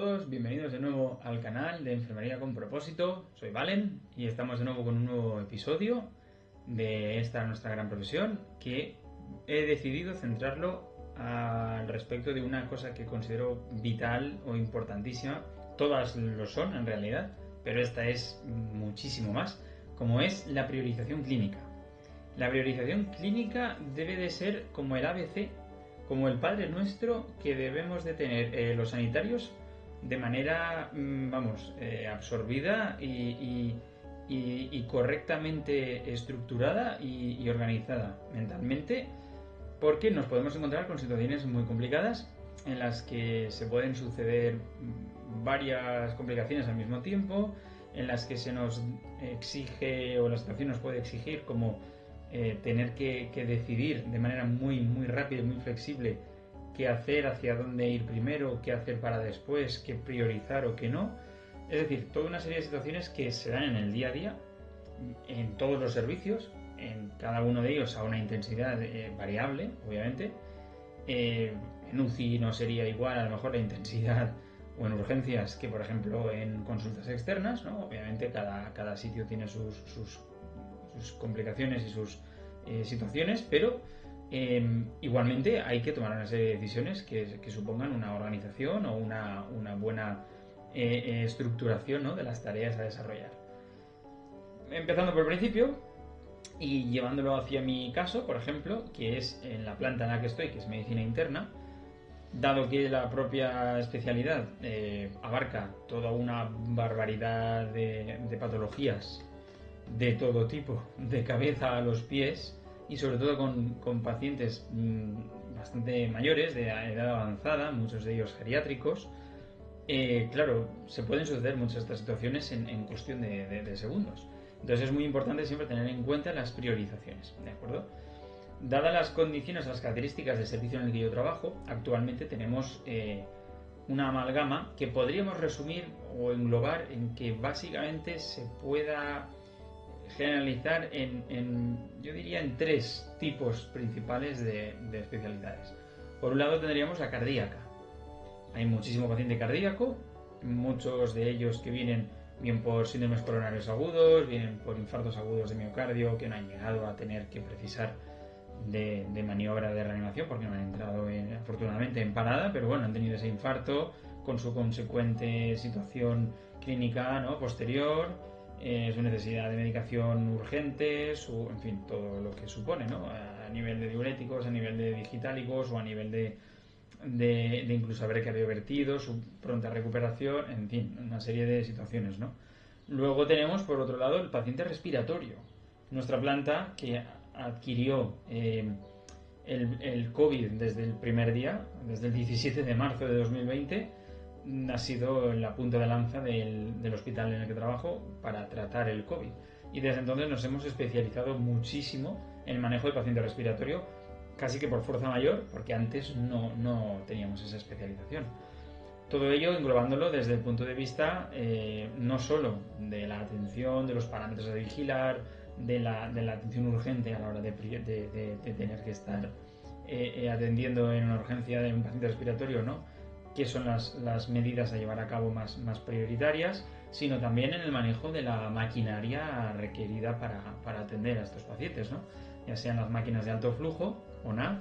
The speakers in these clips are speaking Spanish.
todos, bienvenidos de nuevo al canal de Enfermería con Propósito. Soy Valen y estamos de nuevo con un nuevo episodio de esta nuestra gran profesión, que he decidido centrarlo al respecto de una cosa que considero vital o importantísima. Todas lo son en realidad, pero esta es muchísimo más, como es la priorización clínica. La priorización clínica debe de ser como el ABC, como el Padre Nuestro que debemos de tener los sanitarios de manera, absorbida y correctamente estructurada y organizada mentalmente, porque nos podemos encontrar con situaciones muy complicadas en las que se pueden suceder varias complicaciones al mismo tiempo, en las que se nos exige o la situación nos puede exigir como tener que decidir de manera muy rápida y muy flexible qué hacer, hacia dónde ir primero, qué hacer para después, qué priorizar o qué no. Es decir, toda una serie de situaciones que se dan en el día a día, en todos los servicios, en cada uno de ellos a una intensidad variable, obviamente. En UCI no sería igual a lo mejor la intensidad o en urgencias que, por ejemplo, en consultas externas, ¿no? Obviamente cada sitio tiene sus complicaciones y sus situaciones, pero igualmente hay que tomar una serie de decisiones que supongan una organización o una buena estructuración, ¿no?, de las tareas a desarrollar. Empezando por el principio y llevándolo hacia mi caso, por ejemplo, que es en la planta en la que estoy, que es medicina interna. Dado que la propia especialidad abarca toda una barbaridad de patologías de todo tipo, de cabeza a los pies, y sobre todo con pacientes bastante mayores, de edad avanzada, muchos de ellos geriátricos, claro, se pueden suceder muchas de estas situaciones en cuestión de segundos. Entonces es muy importante siempre tener en cuenta las priorizaciones, ¿de acuerdo? Dadas las condiciones, las características del servicio en el que yo trabajo, actualmente tenemos una amalgama que podríamos resumir o englobar en que básicamente se pueda generalizar yo diría en tres tipos principales de especialidades. Por un lado tendríamos la cardíaca. Hay muchísimo paciente cardíaco, muchos de ellos que vienen bien por síndromes coronarios agudos, vienen por infartos agudos de miocardio que no han llegado a tener que precisar de maniobra de reanimación porque no han entrado afortunadamente en parada, pero bueno, han tenido ese infarto con su consecuente situación clínica, ¿no?, posterior, su necesidad de medicación urgente, en fin, todo lo que supone, ¿no?, a nivel de diuréticos, a nivel de digitálicos o a nivel de incluso haber cardiovertido, su pronta recuperación, en fin, una serie de situaciones, ¿no? Luego tenemos, por otro lado, el paciente respiratorio. Nuestra planta, que adquirió el COVID desde el primer día, desde el 17 de marzo de 2020, ha sido la punta de lanza del hospital en el que trabajo para tratar el COVID. Y desde entonces nos hemos especializado muchísimo en el manejo del paciente respiratorio, casi que por fuerza mayor, porque antes no teníamos esa especialización. Todo ello englobándolo desde el punto de vista no solo de la atención, de los parámetros a vigilar, de la atención urgente a la hora de tener que estar atendiendo en una urgencia de un paciente respiratorio, ¿no?, que son las medidas a llevar a cabo más prioritarias, sino también en el manejo de la maquinaria requerida para atender a estos pacientes, ¿no?, ya sean las máquinas de alto flujo o NAF,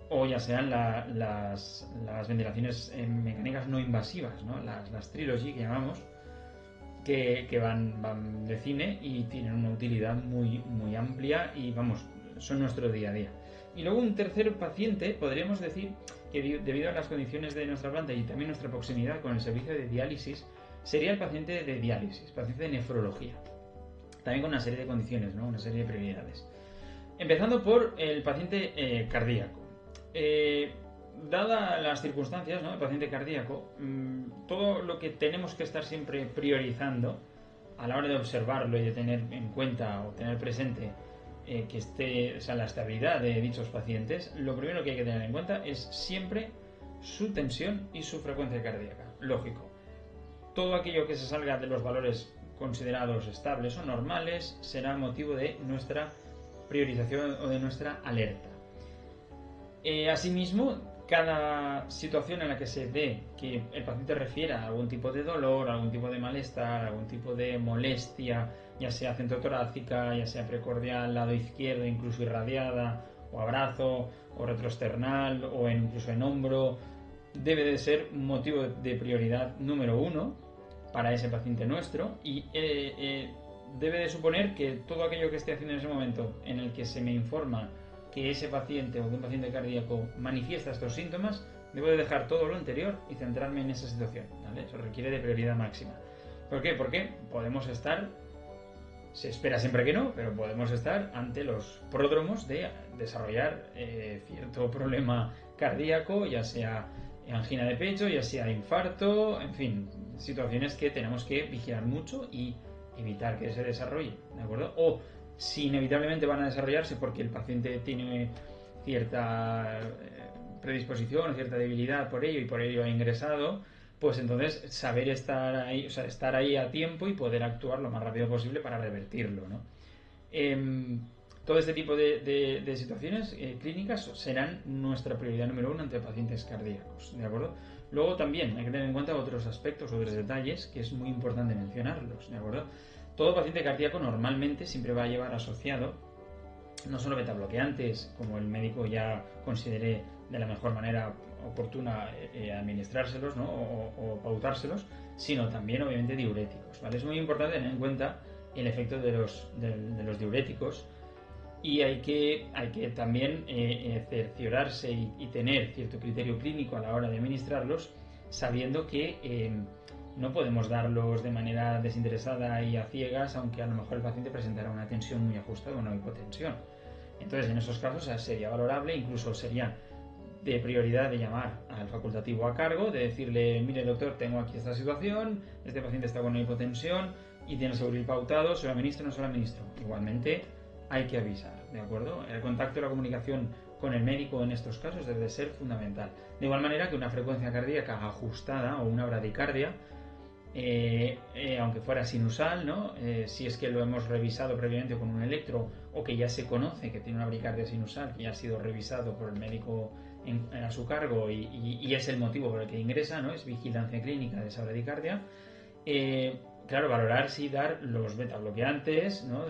o ya sean las ventilaciones mecánicas no invasivas, ¿no?, las Trilogy que llamamos, que van de cine y tienen una utilidad muy amplia y son nuestro día a día. Y luego un tercer paciente, podríamos decir que debido a las condiciones de nuestra planta y también nuestra proximidad con el servicio de diálisis, sería el paciente de diálisis, paciente de nefrología, también con una serie de condiciones, ¿no?, una serie de prioridades. Empezando por el paciente cardíaco. Dadas las circunstancias, ¿no?, del paciente cardíaco, todo lo que tenemos que estar siempre priorizando a la hora de observarlo y de tener en cuenta o tener presente que esté, la estabilidad de dichos pacientes, lo primero que hay que tener en cuenta es siempre su tensión y su frecuencia cardíaca. Lógico. Todo aquello que se salga de los valores considerados estables o normales será motivo de nuestra priorización o de nuestra alerta. Asimismo, cada situación en la que se dé que el paciente refiera a algún tipo de dolor, algún tipo de malestar, algún tipo de molestia, ya sea centrotorácica, ya sea precordial, lado izquierdo, incluso irradiada, o a brazo, o retroesternal, o incluso en hombro, debe de ser un motivo de prioridad número 1 para ese paciente nuestro, y debe de suponer que todo aquello que esté haciendo en ese momento en el que se me informa que ese paciente o que un paciente cardíaco manifiesta estos síntomas, debo de dejar todo lo anterior y centrarme en esa situación, ¿vale? Eso requiere de prioridad máxima. ¿Por qué? Porque podemos estar, se espera siempre que no, pero podemos estar ante los pródromos de desarrollar cierto problema cardíaco, ya sea angina de pecho, ya sea infarto, en fin, situaciones que tenemos que vigilar mucho y evitar que se desarrolle, ¿de acuerdo? O si inevitablemente van a desarrollarse porque el paciente tiene cierta predisposición, cierta debilidad por ello y por ello ha ingresado, pues entonces saber estar ahí, o sea, estar ahí a tiempo y poder actuar lo más rápido posible para revertirlo, ¿no? Todo este tipo de situaciones clínicas serán nuestra prioridad número 1 ante pacientes cardíacos, ¿de acuerdo? Luego también hay que tener en cuenta otros aspectos, otros detalles que es muy importante mencionarlos, ¿de acuerdo? Todo paciente cardíaco normalmente siempre va a llevar asociado no solo betabloqueantes, como el médico ya considere de la mejor manera oportuna administrárselos, ¿no? o pautárselos, sino también obviamente diuréticos, ¿vale? Es muy importante tener en cuenta el efecto de los diuréticos, y hay que también cerciorarse y tener cierto criterio clínico a la hora de administrarlos, sabiendo que no podemos darlos de manera desinteresada y a ciegas, aunque a lo mejor el paciente presentara una tensión muy ajustada o una hipotensión. Entonces, en esos casos sería valorable, incluso sería de prioridad de llamar al facultativo a cargo, de decirle: mire doctor, tengo aquí esta situación, este paciente está con una hipotensión y tiene Seguroil pautado, ¿se lo administro o no se lo administro? Igualmente hay que avisar, ¿de acuerdo? El contacto y la comunicación con el médico en estos casos debe de ser fundamental. De igual manera que una frecuencia cardíaca ajustada o una bradicardia, aunque fuera sinusal, ¿no? Si es que lo hemos revisado previamente con un electro, o que ya se conoce que tiene una bradicardia sinusal, que ya ha sido revisado por el médico a su cargo y es el motivo por el que ingresa, ¿no? Es vigilancia clínica de esa bradicardia. Claro, valorar si dar los beta bloqueantes, ¿no?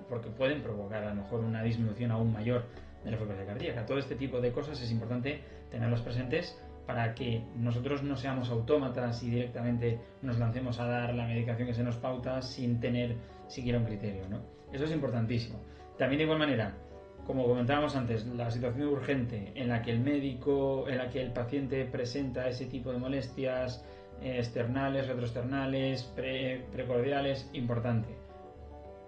Porque pueden provocar a lo mejor una disminución aún mayor de la frecuencia cardíaca. Todo este tipo de cosas es importante tenerlas presentes para que nosotros no seamos autómatas y directamente nos lancemos a dar la medicación que se nos pauta sin tener siquiera un criterio, ¿no? Eso es importantísimo. También de igual manera, como comentábamos antes, la situación urgente en la que el paciente presenta ese tipo de molestias externales, retroesternales, precordiales, importante.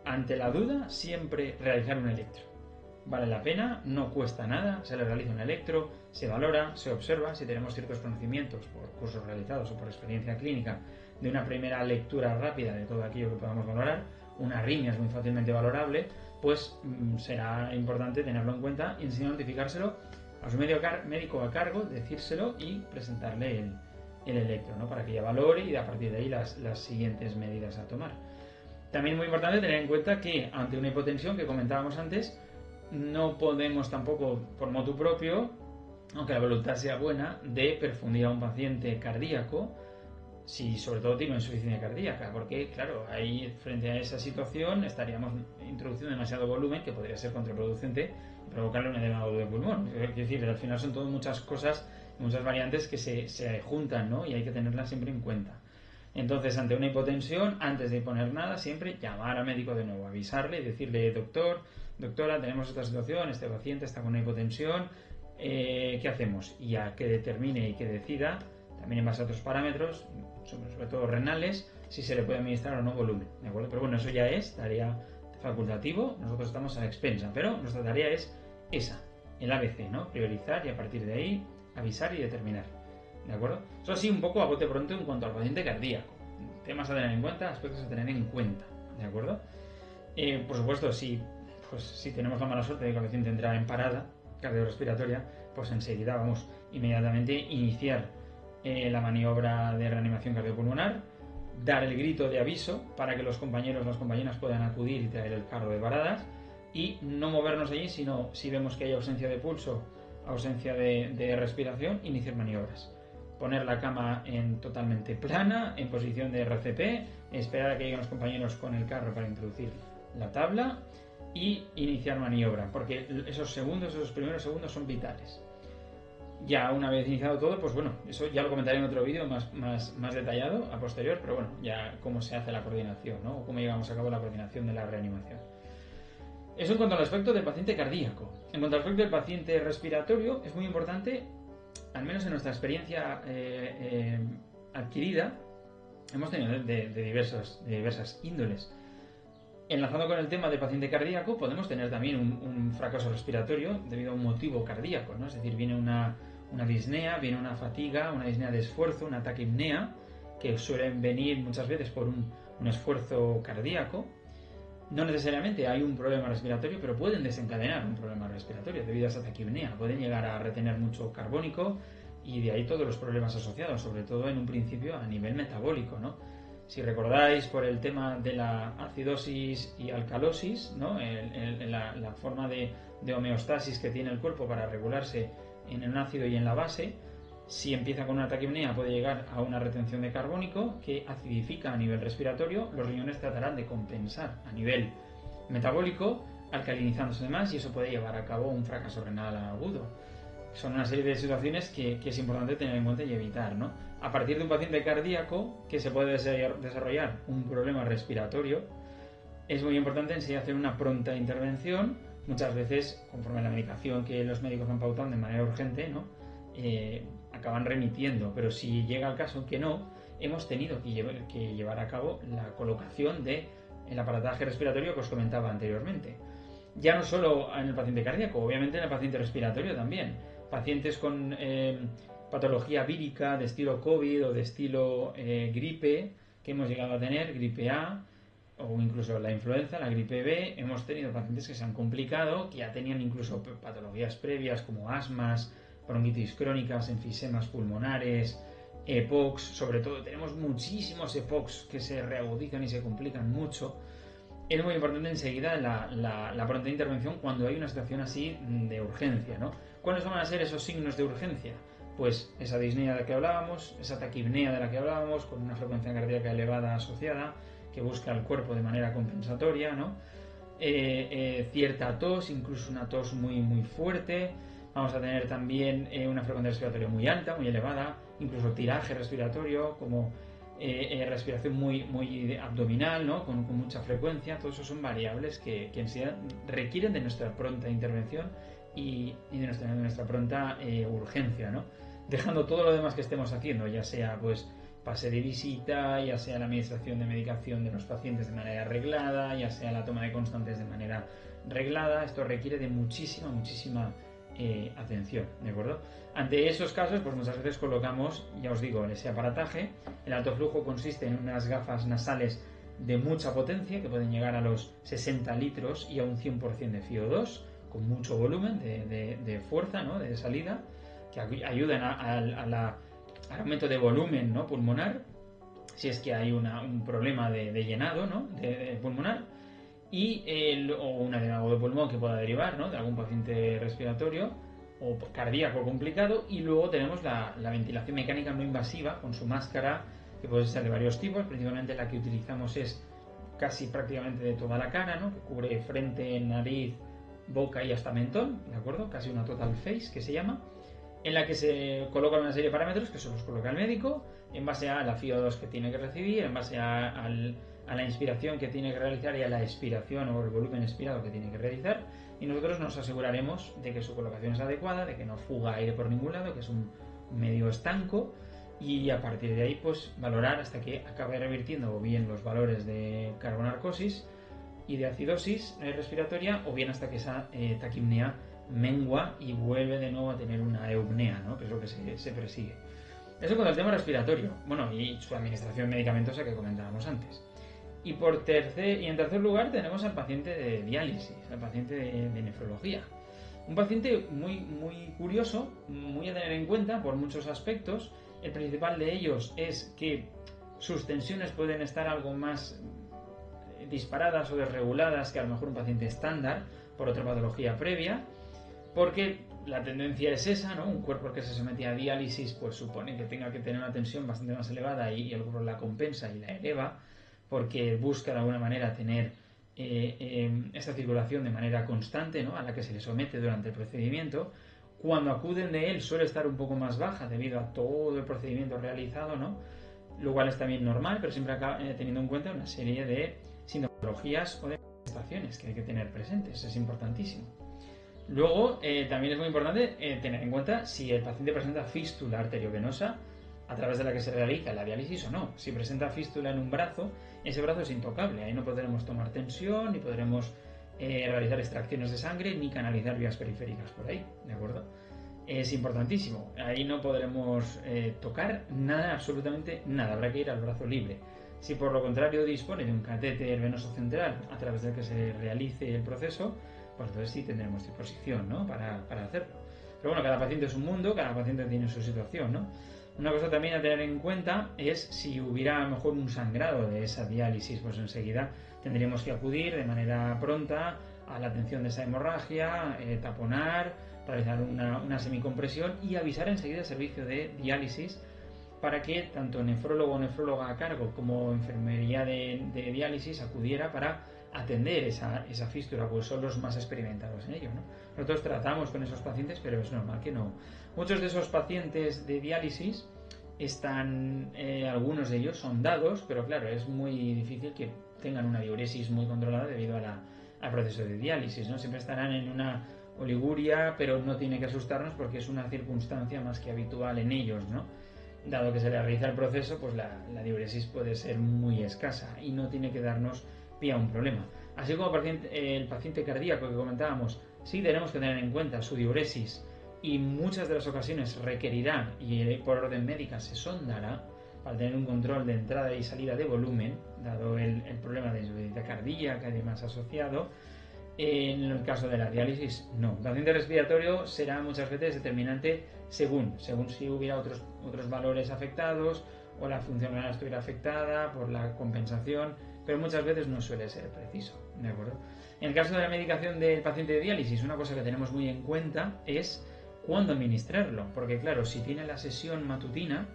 Ante la duda, siempre realizar un electro. Vale la pena, no cuesta nada, se le realiza un electro, se valora, se observa. Si tenemos ciertos conocimientos por cursos realizados o por experiencia clínica de una primera lectura rápida de todo aquello que podamos valorar, una arritmia es muy fácilmente valorable, pues será importante tenerlo en cuenta y enseñar a notificárselo a su médico a cargo, decírselo y presentarle el electro, ¿no? Para que ella valore y a partir de ahí las siguientes medidas a tomar. También es muy importante tener en cuenta que ante una hipotensión que comentábamos antes, no podemos tampoco por motu propio, aunque la voluntad sea buena, de perfundir a un paciente cardíaco si sobre todo tiene insuficiencia cardíaca, porque claro, ahí frente a esa situación estaríamos introduciendo demasiado volumen que podría ser contraproducente y provocarle un edema agudo de pulmón. Es decir, al final son todas muchas cosas, muchas variantes que se juntan, ¿no? Y hay que tenerlas siempre en cuenta. Entonces, ante una hipotensión, antes de poner nada, siempre llamar al médico de nuevo, avisarle y decirle: doctor, doctora, tenemos esta situación, este paciente está con una hipotensión, ¿qué hacemos? Y a que determine y que decida, también en base a otros parámetros, sobre todo renales, si se le puede administrar o no volumen, ¿de acuerdo? Pero bueno, eso ya es tarea facultativo, nosotros estamos a la expensa, pero nuestra tarea es esa, el ABC, ¿no? Priorizar y a partir de ahí avisar y determinar, ¿de acuerdo? Eso sí, un poco a bote pronto en cuanto al paciente cardíaco, temas a tener en cuenta, aspectos a tener en cuenta, ¿de acuerdo? Por supuesto, si tenemos la mala suerte de que el paciente entra en parada cardiorrespiratoria, pues enseguida vamos inmediatamente a iniciar la maniobra de reanimación cardiopulmonar, dar el grito de aviso para que los compañeros, las compañeras puedan acudir y traer el carro de paradas, y no movernos allí, sino si vemos que hay ausencia de pulso, ausencia de respiración, iniciar maniobras. Poner la cama totalmente plana, en posición de RCP, esperar a que lleguen los compañeros con el carro para introducir la tabla y iniciar maniobra, porque esos primeros segundos son vitales. Ya una vez iniciado todo, pues bueno, eso ya lo comentaré en otro vídeo más detallado a posterior, pero bueno, ya cómo se hace la coordinación, ¿no? O cómo llevamos a cabo la coordinación de la reanimación. Eso en cuanto al aspecto del paciente cardíaco. En cuanto al aspecto del paciente respiratorio, es muy importante, al menos en nuestra experiencia adquirida, hemos tenido de diversas índoles. Enlazando con el tema del paciente cardíaco, podemos tener también un fracaso respiratorio debido a un motivo cardíaco, ¿no? Es decir, viene una disnea, viene una fatiga, una disnea de esfuerzo, una taquipnea, que suelen venir muchas veces por un esfuerzo cardíaco. No necesariamente hay un problema respiratorio, pero pueden desencadenar un problema respiratorio debido a esa taquipnea. Pueden llegar a retener mucho carbónico y de ahí todos los problemas asociados, sobre todo en un principio a nivel metabólico, ¿no? Si recordáis por el tema de la acidosis y alcalosis, ¿no? La forma de homeostasis que tiene el cuerpo para regularse en el ácido y en la base, si empieza con una taquipnea puede llegar a una retención de carbónico que acidifica a nivel respiratorio. Los riñones tratarán de compensar a nivel metabólico, alcalinizándose más, y eso puede llevar a cabo un fracaso renal agudo. Son una serie de situaciones que es importante tener en cuenta y evitar, ¿no? A partir de un paciente cardíaco que se puede desarrollar un problema respiratorio, es muy importante enseguida hacer una pronta intervención, muchas veces conforme a la medicación que los médicos van pautando de manera urgente, ¿no? Acaban remitiendo, pero si llega el caso que no, hemos tenido que llevar a cabo la colocación del aparataje respiratorio que os comentaba anteriormente. Ya no solo en el paciente cardíaco, obviamente en el paciente respiratorio también. Pacientes con patología vírica de estilo COVID o de estilo gripe que hemos llegado a tener, gripe A o incluso la influenza, la gripe B, hemos tenido pacientes que se han complicado, que ya tenían incluso patologías previas como asmas, bronquitis crónicas, enfisemas pulmonares, EPOCs, sobre todo tenemos muchísimos EPOCs que se reagudizan y se complican mucho. Es muy importante enseguida la pronta intervención cuando hay una situación así de urgencia, ¿no? ¿Cuáles van a ser esos signos de urgencia? Pues esa disnea de la que hablábamos, esa taquipnea de la que hablábamos, con una frecuencia cardíaca elevada asociada, que busca el cuerpo de manera compensatoria, ¿no? Cierta tos, incluso una tos muy, muy fuerte. Vamos a tener también una frecuencia respiratoria muy alta, muy elevada, incluso tiraje respiratorio, como respiración muy abdominal, ¿no? Con mucha frecuencia. Todo eso son variables que en sí requieren de nuestra pronta intervención y de nuestra pronta urgencia, ¿no? Dejando todo lo demás que estemos haciendo, ya sea pues pase de visita, ya sea la administración de medicación de los pacientes de manera reglada, ya sea la toma de constantes de manera reglada. Esto requiere de muchísima atención, ¿de acuerdo? Ante esos casos, pues muchas veces colocamos, ya os digo, ese aparataje. El alto flujo consiste en unas gafas nasales de mucha potencia que pueden llegar a los 60 litros y a un 100% de FiO2, con mucho volumen de fuerza, ¿no? De salida, que ayudan al aumento de volumen, ¿no? Pulmonar, si es que hay un problema de llenado, ¿no? de pulmonar, o un edema de pulmón que pueda derivar, ¿no? De algún paciente respiratorio o cardíaco complicado. Y luego tenemos la ventilación mecánica no invasiva con su máscara, que puede ser de varios tipos. Principalmente la que utilizamos es casi prácticamente de toda la cara, ¿no? Que cubre frente, nariz, boca y hasta mentón, ¿de acuerdo? Casi una total face, que se llama, en la que se colocan una serie de parámetros que se los coloca el médico en base a la FiO2 que tiene que recibir, en base a la inspiración que tiene que realizar y a la expiración o el volumen expirado que tiene que realizar, y nosotros nos aseguraremos de que su colocación es adecuada, de que no fuga aire por ningún lado, que es un medio estanco, y a partir de ahí pues valorar hasta que acabe revirtiendo o bien los valores de carbonarcosis y de acidosis respiratoria, o bien hasta que esa taquipnea mengua y vuelve de nuevo a tener una eupnea, ¿no? Que es lo que se persigue. Eso con el tema respiratorio, bueno, y su administración medicamentosa que comentábamos antes. Y en tercer lugar tenemos al paciente de diálisis, al paciente de nefrología. Un paciente muy curioso, muy a tener en cuenta por muchos aspectos. El principal de ellos es que sus tensiones pueden estar algo más disparadas o desreguladas que a lo mejor un paciente estándar por otra patología previa, porque la tendencia es esa, ¿no? Un cuerpo que se somete a diálisis pues supone que tenga que tener una tensión bastante más elevada y el cuerpo la compensa y la eleva porque busca de alguna manera tener esta circulación de manera constante, ¿no? A la que se le somete durante el procedimiento. Cuando acuden de él suele estar un poco más baja debido a todo el procedimiento realizado, ¿no? Lo cual es también normal, pero siempre teniendo en cuenta una serie de sintomatologías o de manifestaciones que hay que tener presentes. Es importantísimo. Luego, también es muy importante tener en cuenta si el paciente presenta fístula arteriovenosa a través de la que se realiza la diálisis o no. Si presenta fístula en un brazo, ese brazo es intocable. Ahí no podremos tomar tensión, ni podremos realizar extracciones de sangre, ni canalizar vías periféricas por ahí, ¿de acuerdo? Es importantísimo. Ahí no podremos tocar nada, absolutamente nada. Habrá que ir al brazo libre. Si por lo contrario dispone de un catéter venoso central a través del que se realice el proceso, pues entonces sí tendremos disposición, ¿no? para hacerlo. Pero bueno, cada paciente es un mundo, cada paciente tiene su situación, ¿no? Una cosa también a tener en cuenta es si hubiera a lo mejor un sangrado de esa diálisis, pues enseguida tendríamos que acudir de manera pronta a la atención de esa hemorragia, taponar, realizar una semicompresión y avisar enseguida al servicio de diálisis para que tanto nefrólogo o nefróloga a cargo como enfermería de diálisis acudiera para atender esa fístula, pues son los más experimentados en ello, ¿no? Nosotros tratamos con esos pacientes, pero es normal que no. Muchos de esos pacientes de diálisis están, algunos de ellos son dados, pero claro, es muy difícil que tengan una diuresis muy controlada debido al proceso de diálisis, ¿no? Siempre estarán en una oliguria, pero no tiene que asustarnos porque es una circunstancia más que habitual en ellos, ¿no? Dado que se le realiza el proceso, pues la diuresis puede ser muy escasa y no tiene que darnos pie a un problema. Así como el paciente cardíaco que comentábamos, sí tenemos que tener en cuenta su diuresis y muchas de las ocasiones requerirá, y por orden médica se sondará, para tener un control de entrada y salida de volumen, dado el problema de insuficiencia cardíaca y demás asociado. En el caso de la diálisis, no. El paciente respiratorio será muchas veces determinante según si hubiera otros valores afectados o la funcionalidad estuviera afectada por la compensación, pero muchas veces no suele ser preciso, ¿de acuerdo? En el caso de la medicación del paciente de diálisis, una cosa que tenemos muy en cuenta es cuándo administrarlo, porque claro, si tiene la sesión matutina,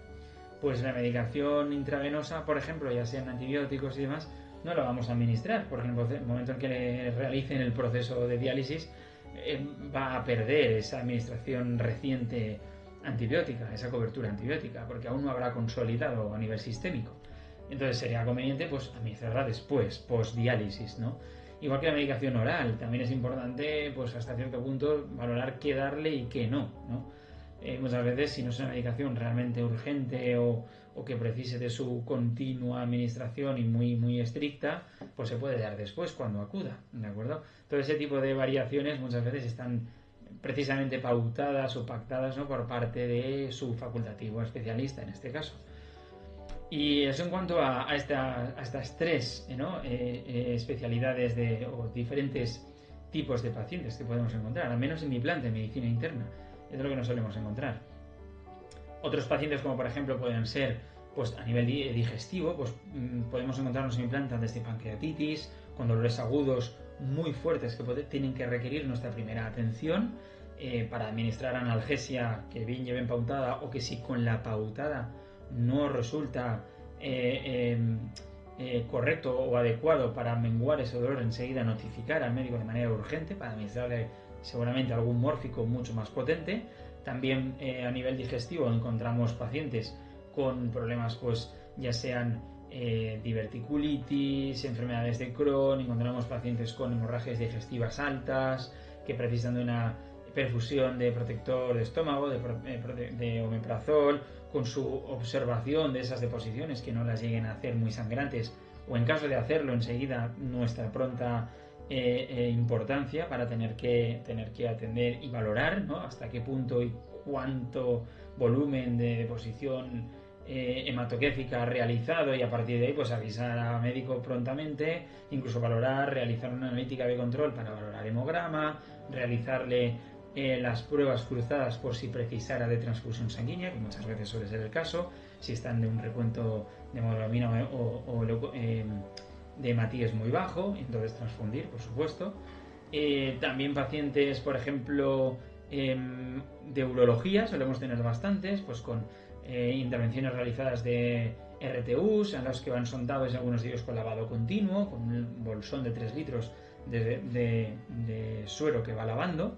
pues la medicación intravenosa, por ejemplo, ya sean antibióticos y demás, no lo vamos a administrar, porque en el momento en que le realicen el proceso de diálisis va a perder esa administración reciente antibiótica, esa cobertura antibiótica, porque aún no habrá consolidado a nivel sistémico. Entonces sería conveniente pues administrarla después, post-diálisis, ¿no? Igual que la medicación oral, también es importante pues hasta cierto punto valorar qué darle y qué no, ¿no? Muchas veces si no es una medicación realmente urgente o que precise de su continua administración y muy estricta, pues se puede dar después cuando acuda, ¿de acuerdo? Todo ese tipo de variaciones muchas veces están precisamente pautadas o pactadas, ¿no? Por parte de su facultativo especialista en este caso. Y eso en cuanto a estas tres, ¿no? Especialidades o diferentes tipos de pacientes que podemos encontrar, al menos en mi plan de medicina interna. Es lo que nos solemos encontrar. Otros pacientes, como por ejemplo pueden ser pues a nivel digestivo, pues podemos encontrarnos en planta desde pancreatitis, con dolores agudos muy fuertes que tienen que requerir nuestra primera atención para administrar analgesia que bien lleven pautada, o que si con la pautada no resulta correcto o adecuado para menguar ese dolor, enseguida notificar al médico de manera urgente para administrarle seguramente algún mórfico mucho más potente. También a nivel digestivo encontramos pacientes con problemas pues ya sean diverticulitis, enfermedades de Crohn, encontramos pacientes con hemorragias digestivas altas que precisan de una perfusión de protector de estómago, de omeprazol, con su observación de esas deposiciones que no las lleguen a hacer muy sangrantes, o en caso de hacerlo enseguida nuestra pronta importancia para tener que atender y valorar, ¿no? Hasta qué punto y cuánto volumen de deposición hematoquéfica realizado, y a partir de ahí pues avisar al médico prontamente, incluso valorar, realizar una analítica de control para valorar hemograma, realizarle las pruebas cruzadas por si precisara de transfusión sanguínea, que muchas veces suele ser el caso, si están de un recuento de hemoglobina o de hematíes muy bajo, entonces transfundir, por supuesto. También pacientes, por ejemplo, De urología solemos tener bastantes, pues con intervenciones realizadas de RTUs, en los que van sondados y algunos de ellos con lavado continuo, con un bolsón de 3 litros de suero que va lavando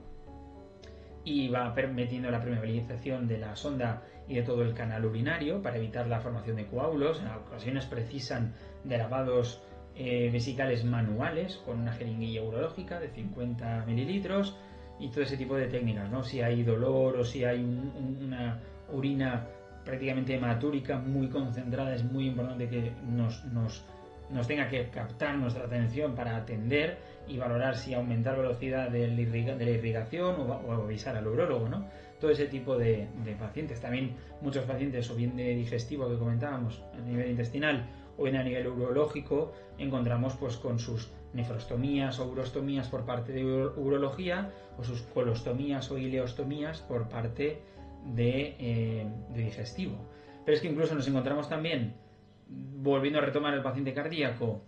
y va permitiendo la permeabilización de la sonda y de todo el canal urinario para evitar la formación de coágulos. En ocasiones precisan de lavados vesicales manuales con una jeringuilla urológica de 50 mililitros y todo ese tipo de técnicas, ¿no? Si hay dolor o si hay una orina prácticamente hematúrica muy concentrada, es muy importante que nos tenga que captar nuestra atención para atender y valorar si aumentar velocidad de la irrigación o avisar al urólogo, ¿no? Todo ese tipo de pacientes. También muchos pacientes, o bien de digestivo que comentábamos, a nivel intestinal, o bien a nivel urológico, encontramos pues con sus nefrostomías o urostomías por parte de urología, o sus colostomías o ileostomías por parte de digestivo. Pero es que incluso nos encontramos también, volviendo a retomar el paciente cardíaco,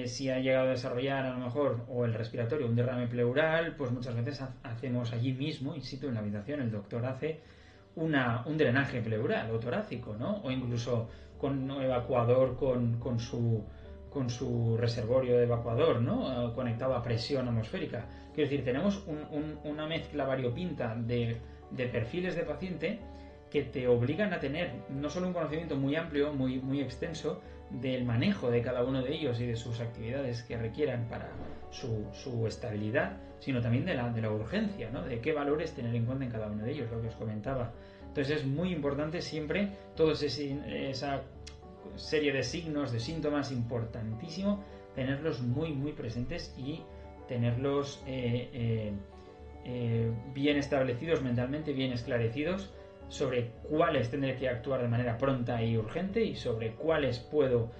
si ha llegado a desarrollar a lo mejor o el respiratorio un derrame pleural, pues muchas veces hacemos allí mismo, in situ en la habitación, el doctor hace un drenaje pleural o torácico, ¿no? O incluso con un evacuador con su reservorio de evacuador, ¿no? Conectado a presión atmosférica. Quiero decir, tenemos una mezcla variopinta de perfiles de paciente que te obligan a tener no solo un conocimiento muy amplio, muy extenso del manejo de cada uno de ellos y de sus actividades que requieran para su estabilidad, sino también de la urgencia, ¿no? De qué valores tener en cuenta en cada uno de ellos, lo que os comentaba. Entonces es muy importante siempre toda esa serie de signos, de síntomas, importantísimo tenerlos muy presentes y tenerlos bien establecidos mentalmente, bien esclarecidos sobre cuáles tendré que actuar de manera pronta y urgente y sobre cuáles puedo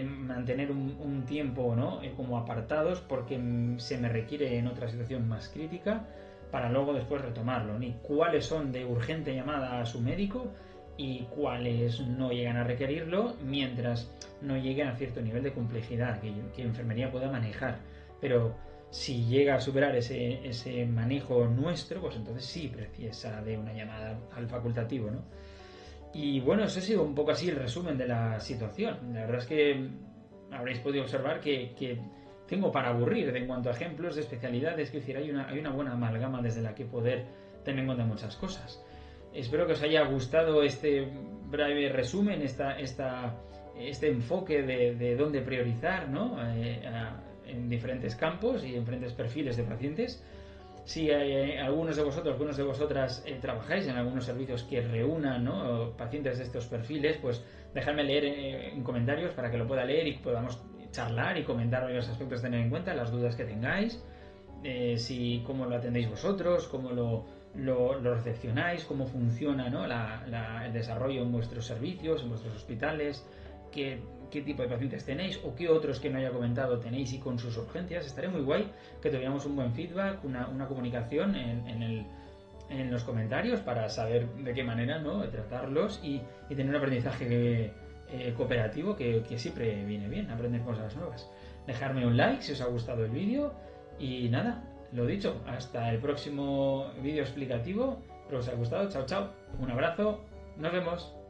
mantener un tiempo, ¿no? Como apartados porque se me requiere en otra situación más crítica para luego después retomarlo, ni cuáles son de urgente llamada a su médico y cuáles no llegan a requerirlo mientras no lleguen a cierto nivel de complejidad que enfermería pueda manejar. Pero si llega a superar ese manejo nuestro, pues entonces sí precisa de una llamada al facultativo, ¿no? Y bueno, eso ha sido un poco así el resumen de la situación. La verdad es que habréis podido observar que tengo para aburrir en cuanto a ejemplos de especialidades, es decir, hay una buena amalgama desde la que poder tener en cuenta muchas cosas. Espero que os haya gustado este breve resumen, este enfoque de dónde priorizar, ¿no? En diferentes campos y en diferentes perfiles de pacientes. Si algunos de vosotras trabajáis en algunos servicios que reúnan, ¿no? Pacientes de estos perfiles, pues dejadme leer en comentarios para que lo pueda leer y podamos charlar y comentar varios aspectos a tener en cuenta, las dudas que tengáis, cómo lo atendéis vosotros, cómo lo recepcionáis, cómo funciona, ¿no? el desarrollo en vuestros servicios, en vuestros hospitales, qué tipo de pacientes tenéis o qué otros que no haya comentado tenéis y con sus urgencias. Estaría muy guay que tuviéramos un buen feedback, una comunicación en los comentarios para saber de qué manera, ¿no? tratarlos y tener un aprendizaje cooperativo que siempre viene bien, aprender cosas nuevas. Dejarme un like si os ha gustado el vídeo y nada, lo dicho, hasta el próximo vídeo explicativo. Espero que os haya gustado. Chao, chao. Un abrazo. Nos vemos.